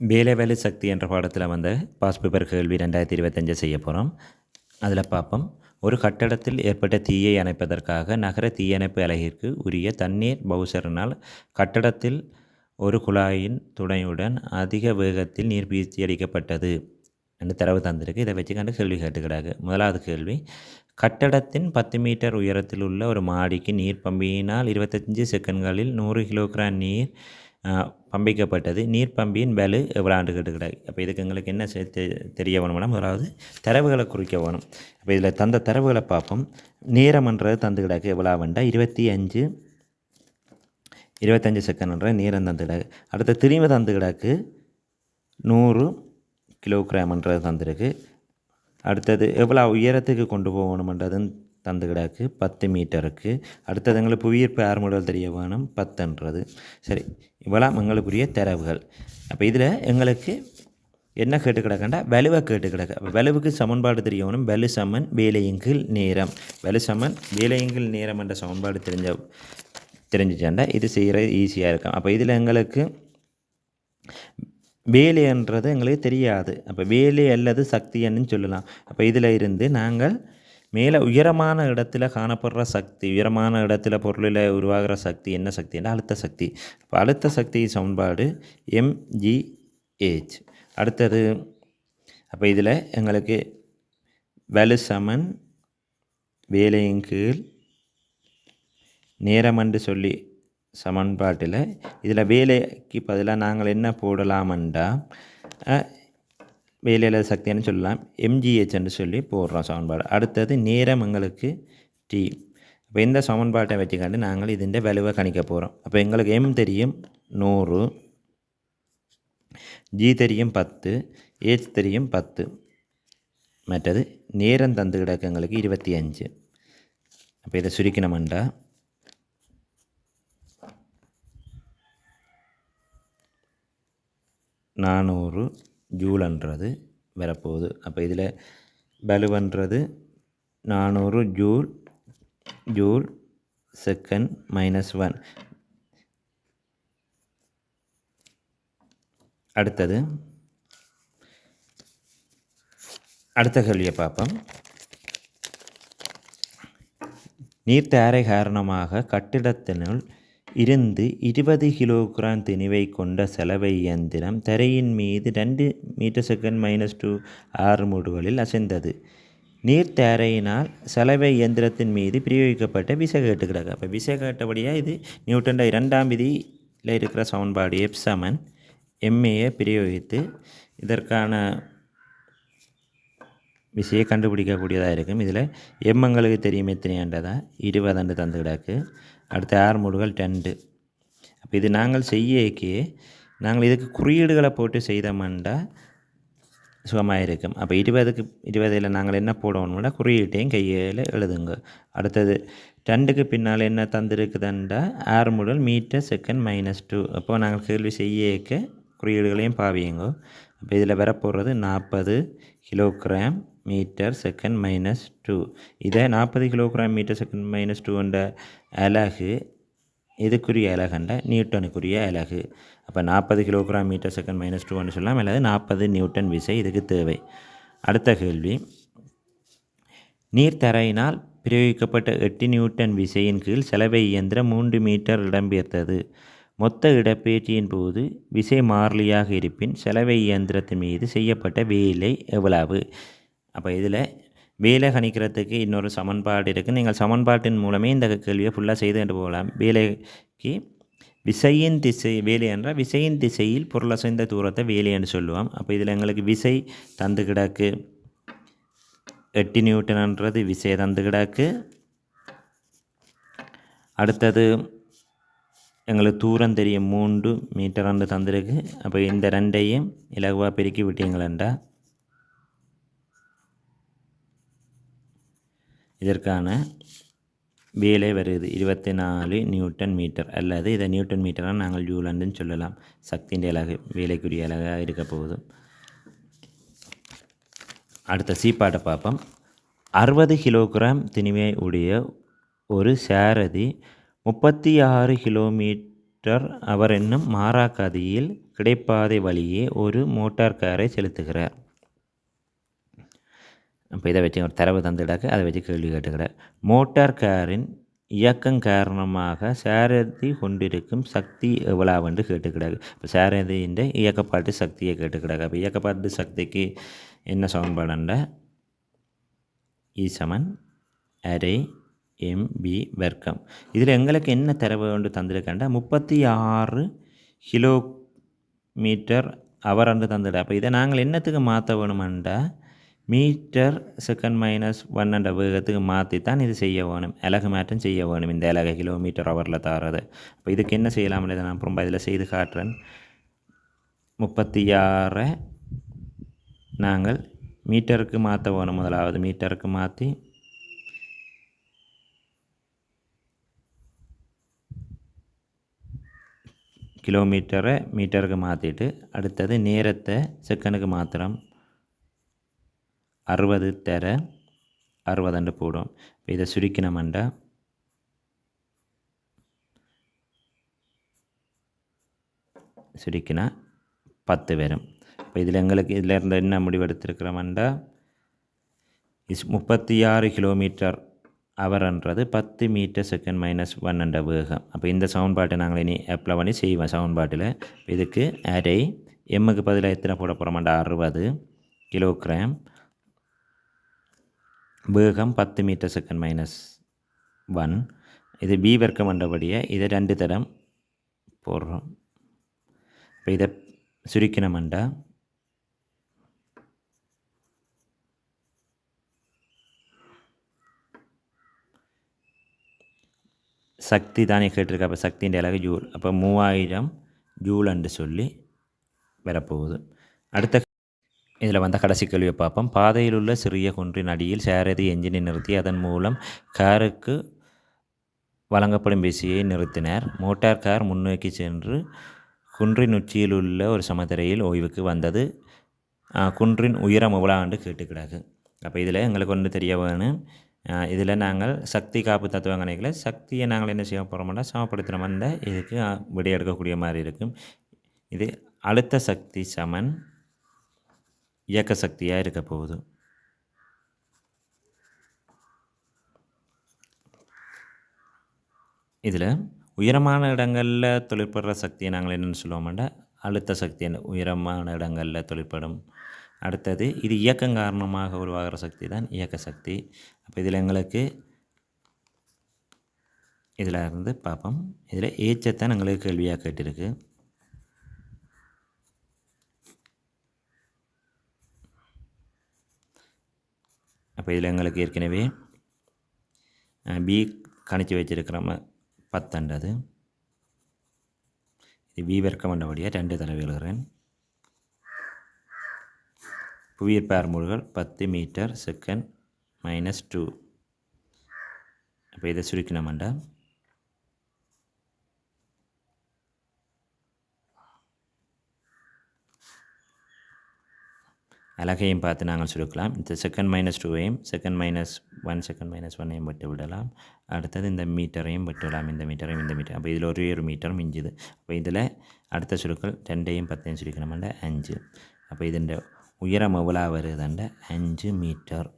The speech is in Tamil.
வேலைவேலை சக்தி என்ற பாடத்தில் வந்த பாஸ் பேப்பர் கேள்வி 2025 செய்ய போகிறோம். அதில் பார்ப்போம். ஒரு கட்டடத்தில் ஏற்பட்ட தீயை அணைப்பதற்காக நகர தீயணைப்பு அலகிற்கு உரிய தண்ணீர் பவுசரினால் கட்டடத்தில் ஒரு குழாயின் துணையுடன் அதிக வேகத்தில் நீர் பீச்சியடிக்கப்பட்டது என்று தரவு தந்திருக்கு. இதை வச்சு கண்டு கேள்வி கேட்டுக்கிறாங்க. முதலாவது கேள்வி, கட்டடத்தின் 10 மீட்டர் உயரத்தில் உள்ள ஒரு மாடிக்கு நீர் பம்பியினால் 25 செகண்ட்களில் 100 கிலோகிராம் நீர் பம்பிக்கப்பட்டது. நீர் பம்பியின் வேலு எவ்வளோ ஆண்டு கேட்டுக்கிறாங்க. அப்போ இதுக்கு எங்களுக்கு என்ன தெரிய வேணும்னா, முதலாவது தரவுகளை குறிக்க வேணும். அப்போ இதில் தந்த தரவுகளை பார்ப்போம். நேரம்ன்றது தந்துக்கிடாக்கு எவ்வளோ வேண்டா 25 செகண்ட்ன்ற நேரம் தந்துக்கிடாக்கு. அடுத்த திரும்பி தந்துக்கிடாக்கு 100 கிலோகிராம்ன்றது தந்துருக்கு. அடுத்தது எவ்வளோ உயரத்துக்கு கொண்டு போகணுமன்றதுன்னு தந்துக்கிடாக்கு 10 மீட்டருக்கு. அடுத்தது எங்களுக்கு புவியீர்ப்பு ஆர்முடல் தெரிய வேணும் 10ன்றது. சரி, இவ்வளோ எங்களுக்குரிய தரவுகள். அப்போ இதில் எங்களுக்கு என்ன கேட்டு கிடக்கண்டா வலுவை கேட்டு கிடக்கு. அப்போ வலுவுக்கு சமன்பாடு தெரியணும். வலு சமன் வேலையங்கில் நேரம். வலு சமன் வேலையங்கில் நேரம் என்ற சமன்பாடு தெரிஞ்சிச்சாண்டா இது செய்கிறது ஈஸியாக இருக்கும். அப்போ இதில் எங்களுக்கு வேலைன்றது எங்களுக்கு தெரியாது. அப்போ வேலை அல்லது சக்தின்னு சொல்லலாம். அப்போ இதில் இருந்து நாங்கள் மேலே உயரமான இடத்துல காணப்படுற சக்தி, உயரமான இடத்துல பொருளில் உருவாகிற சக்தி என்ன சக்தின்னா அழுத்த சக்தி. இப்போ அழுத்த சக்தி சமன்பாடு mgh. அடுத்தது அப்போ இதில் எங்களுக்கு வலு சமன் வேலையின் கீழ் நேரமன்று சொல்லி சமன்பாட்டில் இதில் வேலைக்கு பதிலாக நாங்கள் என்ன போடலாமண்டா வேலையில் சக்தின்னு சொல்லலாம் mgh என்று சொல்லி போடுறோம் சமன்பாடு. அடுத்தது நேரம் எங்களுக்கு t. அப்போ இந்த சமன்பாட்டை வச்சுக்காண்டு நாங்கள் இதன் வலுவை கணிக்க போகிறோம். அப்போ எங்களுக்கு m தெரியும் 100, g தெரியும் 10, h தெரியும் 10. மற்றது நேரம் தந்து கிடக்கு எங்களுக்கு 25. அப்போ இதை சுருக்கினோம்டா 400 ஜூல்ன்றது வரப்போகுது. அப்போ இதில் வலுவன்றது 400 ஜூல் செகண்ட் -1. அடுத்தது அடுத்த கேள்வியை பார்ப்போம். நீர்த்தாரை காரணமாக கட்டிடத்தினுள் இருந்து 20 கிலோகிராம் திணிவை கொண்ட சலவை இயந்திரம் தரையின் மீது 2 மீட்டர் செகண்ட் -2 ஆர்முடுகளில் அசைந்தது. நீர்த்தாரையினால் சலவை இயந்திரத்தின் மீது பிரயோகிக்கப்பட்ட விசை கேட்டுக்கிறாங்க. அப்போ விசை கேட்டபடியாக இது நியூட்டன் 2ஆம் விதியில் இருக்கிற சமன்பாடு F சமன் MAயை பிரயோகித்து இதற்கான விசையை கண்டுபிடிக்கக்கூடியதாக இருக்கும். இதில் எங்களுக்கு தெரியும் எத்தனையாண்டதா 20 தந்துக்கிடாக்கு. அடுத்த ஆர்முடுகள் 2. அப்போ இது நாங்கள் செய்யக்கே நாங்கள் இதுக்கு குறியீடுகளை போட்டு செய்தோம்னா சுகமாக இருக்கும். அப்போ 20ல் நாங்கள் என்ன போடணும்னா குறியீட்டையும் கையில் எழுதுங்க. அடுத்தது 2க்கு பின்னால் என்ன தந்துருக்குதுண்டா ஆர்முடல் மீட்டர் செகண்ட் -2. அப்போ நாங்கள் கேள்வி செய்யக்க குறியீடுகளையும் பாவியுங்க. அப்போ இதில் வரப்போகிறது 40 கிலோகிராம் மீட்டர் செகண்ட் -2. இதை 40 கிலோகிராம் மீட்டர் செகண்ட் -2 என்ற அலகு இதுக்குரிய அலகுண்டா நியூட்டனுக்குரிய அலகு. அப்போ 40 கிலோகிராம் மீட்டர் செகண்ட் -2 சொல்லலாம், அல்லது 40 நியூட்டன் விசை இதுக்கு தேவை. அடுத்த கேள்வி, நீர்த்தரையினால் பிரயோகிக்கப்பட்ட 8 நியூட்டன் விசையின் கீழ் சலவை இயந்திரம் 3 மீட்டர் இடம்பெயர்த்தது. மொத்த இடப்பெயர்ச்சியின் போது விசை மாறிலியாக இருப்பின் சலவை இயந்திரத்தின் மீது செய்யப்பட்ட வேலை எவ்வளவு? அப்போ இதில் வேலை கணிக்கிறதுக்கு இன்னொரு சமன்பாடு இருக்குது. நீங்கள் சமன்பாட்டின் மூலமே இந்த கேள்வியை ஃபுல்லாக செய்து போகலாம். வேலைக்கு விசையின் திசை வேலை என்றால் விசையின் திசையில் பொருளசைந்த தூரத்தை வேலை என்று சொல்லுவோம். அப்போ இதில் எங்களுக்கு விசை தந்து கிடக்கு 8 நியூட்டன்ன்றது விசை தந்து கிடக்கு. அடுத்தது எங்களுக்கு தூரம் தெரியும் 3 மீட்டர் தந்துருக்கு. அப்போ இந்த 2ஐயும் இலகுவாக பெருக்கி விட்டீங்களா இதற்கான வேலை வருது 24 நியூட்டன் மீட்டர், அல்லது இதை நியூட்டன் மீட்டராக நாங்கள் ஜூலன்னு சொல்லலாம். சக்தியின் அலகு வேலைக்குரிய அலகாக இருக்க போகுது. அடுத்த சீப்பாட்டை பார்ப்போம். 60 கிலோகிராம் திணிவை உடைய ஒரு சாரதி 36 அவர் என்னும் மாறாக்கதியில் கிடைப்பாதை வழியே ஒரு மோட்டார் காரை செலுத்துகிறார். அப்போ இதை வச்சு ஒரு தரவு தந்துடாக்க அதை வச்சு கேள்வி கேட்டுக்கிறார். மோட்டார் காரின் இயக்கம் காரணமாக சாரதி கொண்டிருக்கும் சக்தி எவ்வளவுன்னு கேட்டுக்கிறாங்க. இப்போ சாரதியின் இயக்கப்பாட்டு சக்தியை கேட்டுக்கிறாங்க. அப்போ இயக்கப்பாட்டு சக்திக்கு என்ன சமன்பாடுண்டா E = அரை mb வர்க்கம். இதில் எங்களுக்கு என்ன தரவு கொண்டு தந்திருக்காண்டா 36 கிலோமீட்டர் அவரண்டு தந்துட. அப்போ இதை நாங்கள் என்னத்துக்கு மாற்ற வேணுமெண்டா மீட்டர் செகண்ட் -1 என்ற வேகத்துக்கு மாற்றி தான் இது செய்ய வேணும். அலகு மாற்றம் செய்ய வேணும் இந்த அலகை கிலோமீட்டர் ஹவரில் தாரது. அப்போ இதுக்கு என்ன செய்யலாம்னு இதை நான் அப்புறம் இதில் செய்து காட்டுறேன். 36 நாங்கள் மீட்டருக்கு மாற்ற வேணும். முதலாவது மீட்டருக்கு மாற்றி கிலோமீட்டரை மீட்டருக்கு மாற்றிட்டு அடுத்தது நேரத்தை செகண்டுக்கு மாத்திரம் 60 தர 60 போடும். இப்போ இதை சுருக்கினோம்டா சுருக்கினா 10 வரும். இப்போ இதில் எங்களுக்கு இதில் இருந்த என்ன முடிவெடுத்திருக்கிறோம்டா 36 கிலோமீட்டர் அவர்ன்றது 10 மீட்டர் செகண்ட் -1 என்ற வேகம். அப்போ இந்த சவுண்ட்பாட்டை நாங்கள் இனி அப்ளை பண்ணி செய்வோம். சவுண்ட்பாட்டில் இதுக்கு அரை எம்முக்கு பதிலாக எத்தனை போட போகிறோம்டா 60 கிலோகிராம், வேகம் 10 மீட்டர் செகண்ட் -1. இது பி வர்க்கம் என்றபடியே இதை 2 தரம் போடுறோம். இப்போ இதை சுருக்கினோம்டா சக்தி தானே கேட்டிருக்கா. அப்போ சக்தியின் அலகு ஜூல். அப்போ 3000 ஜூல் என்று சொல்லி வரப்போகுது. அடுத்த இதில் வந்த கடைசி கேள்வியை பார்ப்போம். பாதையில் உள்ள சிறிய குன்றின் அடியில் சாரதி என்ஜினை நிறுத்தி அதன் மூலம் காருக்கு வழங்கப்படும் விசையை நிறுத்தினார். மோட்டார் கார் முன்னோக்கி சென்று குன்றின் உச்சியில் உள்ள ஒரு சமதரையில் ஓய்வுக்கு வந்தது. குன்றின் உயரம் எவ்வளோண்டு கேட்டுக்கிடாது. அப்போ இதில் எங்களுக்கு ஒன்று தெரிய வேணும். இதில் நாங்கள் சக்தி காப்பு தத்துவ கணக்கில் சக்தியை நாங்கள் என்ன செய்ய போகிறோம்னா சமப்படுத்தின வந்த இதுக்கு விடை எடுக்கக்கூடிய மாதிரி இருக்கும். இது அழுத்த சக்தி சமன் இயக்க சக்தியாக இருக்க போகுது. இதில் உயரமான இடங்களில் தொழிற்படுற சக்தியை நாங்கள் என்னென்னு சொல்லுவோம்னா அழுத்த சக்தி உயரமான இடங்களில் தொழிற்படும். அடுத்தது இது இயக்கம் காரணமாக உருவாகிற சக்தி தான் இயக்க சக்தி. அப்போ இதில் எங்களுக்கு இதில் இருந்து பார்ப்போம். இதில் ஏச்சத்தான் எங்களுக்கு கேள்வியாக கேட்டிருக்கு. அப்போ இதில் எங்களுக்கு ஏற்கனவே பி கணிச்சு வச்சிருக்கிறோம் 10. இது பி வர்க்கம் என்றபடியாக 2 தடவை எழுதுகிறேன். புவியீர்ப்பு மூழ்கல் 10 மீட்டர் செகண்ட் -2. அப்போ இதை சுருக்கினோம்டா அலகையும் பார்த்து நாங்கள் சுருக்கலாம். இந்த செகண்ட் -2ஐயும் செகண்ட் -1 செகண்ட் -1ஐயும் விட்டு விடலாம். அடுத்தது இந்த மீட்டரையும் விட்டு விடலாம். இந்த மீட்டரையும் இந்த மீட்டர். அப்போ இதில் ஒரு மீட்டர் மிஞ்சுது. அப்போ இதில் அடுத்த சுருக்கள் 2ஐயும் 10ஐயும் சுருக்கணும்டா 5. அப்போ இதன் உயரம் எவ்வளோ வருதுண்ட 5 மீட்டர்.